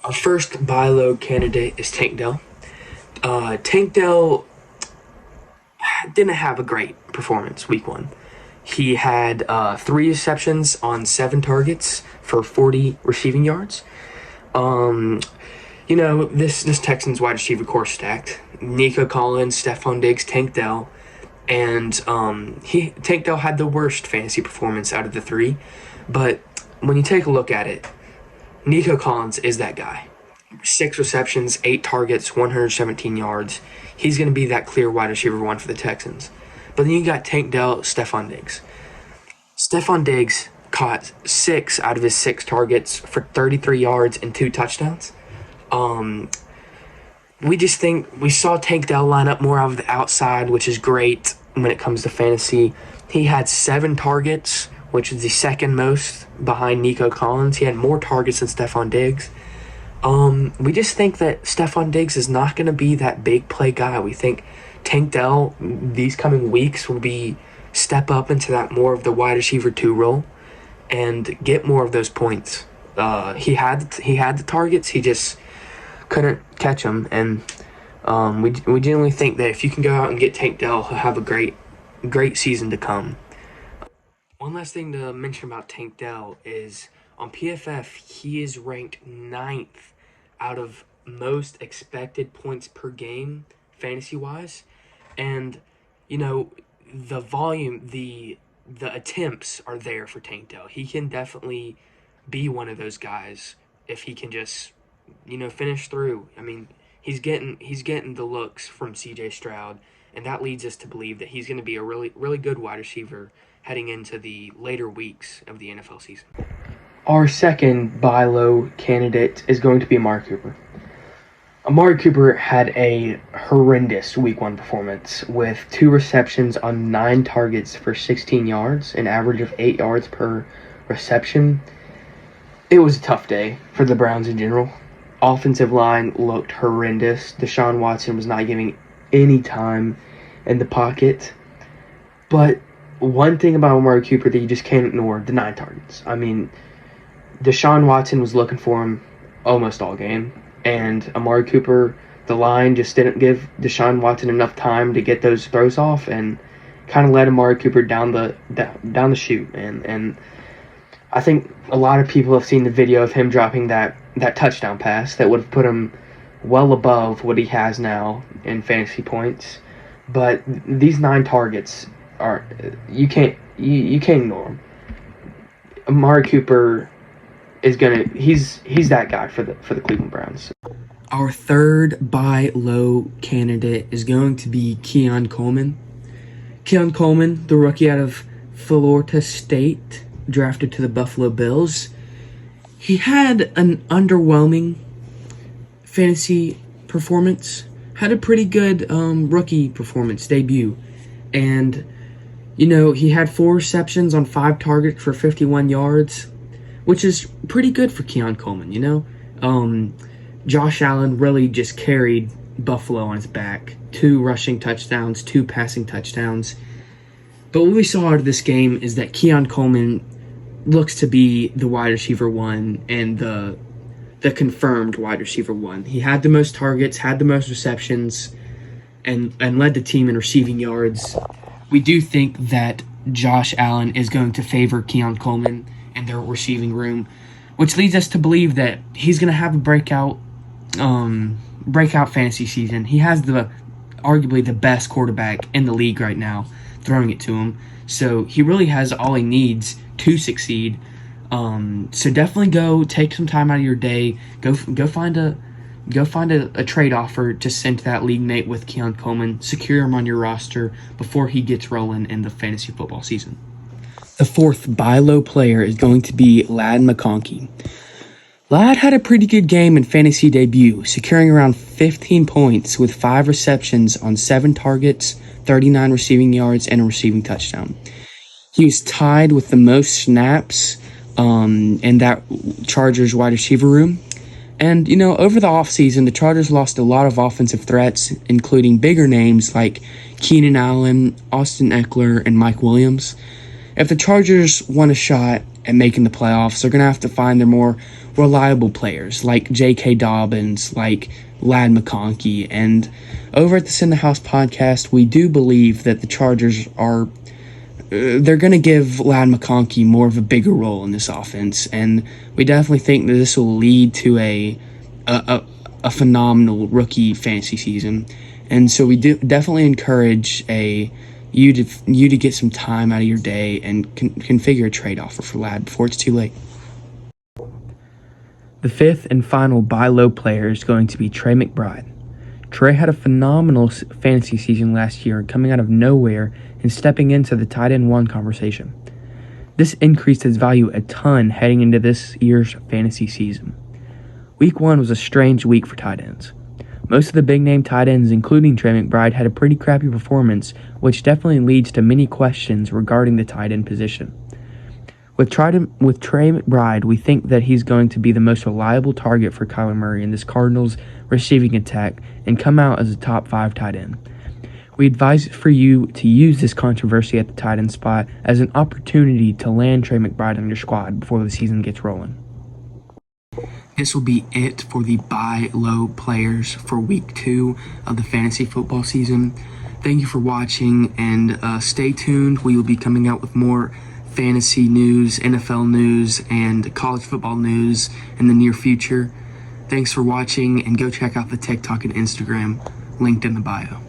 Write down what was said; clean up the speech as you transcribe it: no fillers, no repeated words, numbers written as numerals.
Our first buy low candidate is Tank Dell. Tank Dell didn't have a great performance week one. He had 3 receptions on 7 targets for 40 receiving yards. This Texans wide receiver core stacked. Nico Collins, Stephon Diggs, Tank Dell, and Tank Dell had the worst fantasy performance out of the 3. But when you take a look at it, Nico Collins is that guy. 6 receptions, 8 targets, 117 yards. He's going to be that clear wide receiver 1 for the Texans. But then you got Tank Dell, Stephon Diggs. Stephon Diggs caught 6 out of his 6 targets for 33 yards and 2 touchdowns. We just think we saw Tank Dell line up more out of the outside, which is great when it comes to fantasy. He had 7 targets, which is the second most behind Nico Collins. He had more targets than Stephon Diggs. We just think that Stephon Diggs is not going to be that big play guy. We think Tank Dell these coming weeks will be step up into that more of the wide receiver 2 role and get more of those points. He had the targets, he just couldn't catch them, and we genuinely think that if you can go out and get Tank Dell, he'll have a great season to come. One last thing to mention about Tank Dell is on PFF, he is ranked 9th out of most expected points per game fantasy-wise. And, the volume, the attempts are there for Tank Dell. He can definitely be one of those guys if he can just, finish through. I mean, he's getting the looks from C.J. Stroud, and that leads us to believe that he's going to be a really, really good wide receiver heading into the later weeks of the NFL season. Our second buy low candidate is going to be Amari Cooper. Amari Cooper had a horrendous week 1 performance with 2 receptions on 9 targets for 16 yards, an average of 8 yards per reception. It was a tough day for the Browns in general. Offensive line looked horrendous. Deshaun Watson was not giving any time in the pocket. But one thing about Amari Cooper that you just can't ignore, the 9 targets. I mean, Deshaun Watson was looking for him almost all game. And Amari Cooper, the line just didn't give Deshaun Watson enough time to get those throws off and kind of led Amari Cooper down the chute. And I think a lot of people have seen the video of him dropping that touchdown pass that would have put him well above what he has now in fantasy points. But these 9 targets are you can't ignore them. Amari Cooper is he's that guy for the Cleveland Browns. Our third buy low candidate is going to be Keon Coleman. Keon Coleman, the rookie out of Florida State, drafted to the Buffalo Bills. He had an underwhelming fantasy performance. Had a pretty good rookie performance debut. And, he had 4 receptions on 5 targets for 51 yards, which is pretty good for Keon Coleman, Josh Allen really just carried Buffalo on his back. 2 rushing touchdowns, 2 passing touchdowns. But what we saw out of this game is that Keon Coleman looks to be the wide receiver 1 and the confirmed wide receiver 1. He had the most targets, had the most receptions, and led the team in receiving yards. We do think that Josh Allen is going to favor Keon Coleman in their receiving room, which leads us to believe that he's going to have a breakout fantasy season. He has arguably the best quarterback in the league right now throwing it to him, so he really has all he needs to succeed. So definitely go take some time out of your day. Go find a trade offer to send to that league mate with Keon Coleman. Secure him on your roster before he gets rolling in the fantasy football season. The fourth buy low player is going to be Ladd McConkey. Ladd had a pretty good game in fantasy debut, securing around 15 points with 5 receptions on 7 targets, 39 receiving yards, and a receiving touchdown. He was tied with the most snaps in that Chargers wide receiver room. And, over the offseason, the Chargers lost a lot of offensive threats, including bigger names like Keenan Allen, Austin Eckler, and Mike Williams. If the Chargers want a shot at making the playoffs, they're going to have to find their more reliable players like J.K. Dobbins, like Lad McConkey. And over at the Send the House podcast, we do believe that the Chargers are they're going to give Lad McConkey more of a bigger role in this offense, and we definitely think that this will lead to a phenomenal rookie fantasy season. And so we do definitely encourage you to get some time out of your day and configure a trade offer for Lad before it's too late. The fifth and final buy low player is going to be Trey McBride. Trey had a phenomenal fantasy season last year, coming out of nowhere and stepping into the tight end 1 conversation. This increased his value a ton heading into this year's fantasy season. Week 1 was a strange week for tight ends. Most of the big-name tight ends, including Trey McBride, had a pretty crappy performance, which definitely leads to many questions regarding the tight end position. With Trey McBride, we think that he's going to be the most reliable target for Kyler Murray in this Cardinals receiving attack and come out as a top 5 tight end. We advise for you to use this controversy at the tight end spot as an opportunity to land Trey McBride on your squad before the season gets rolling. This will be it for the buy low players for week 2 of the fantasy football season. Thank you for watching, and stay tuned. We will be coming out with more fantasy news, NFL news, and college football news in the near future. Thanks for watching, and go check out the TikTok and Instagram linked in the bio.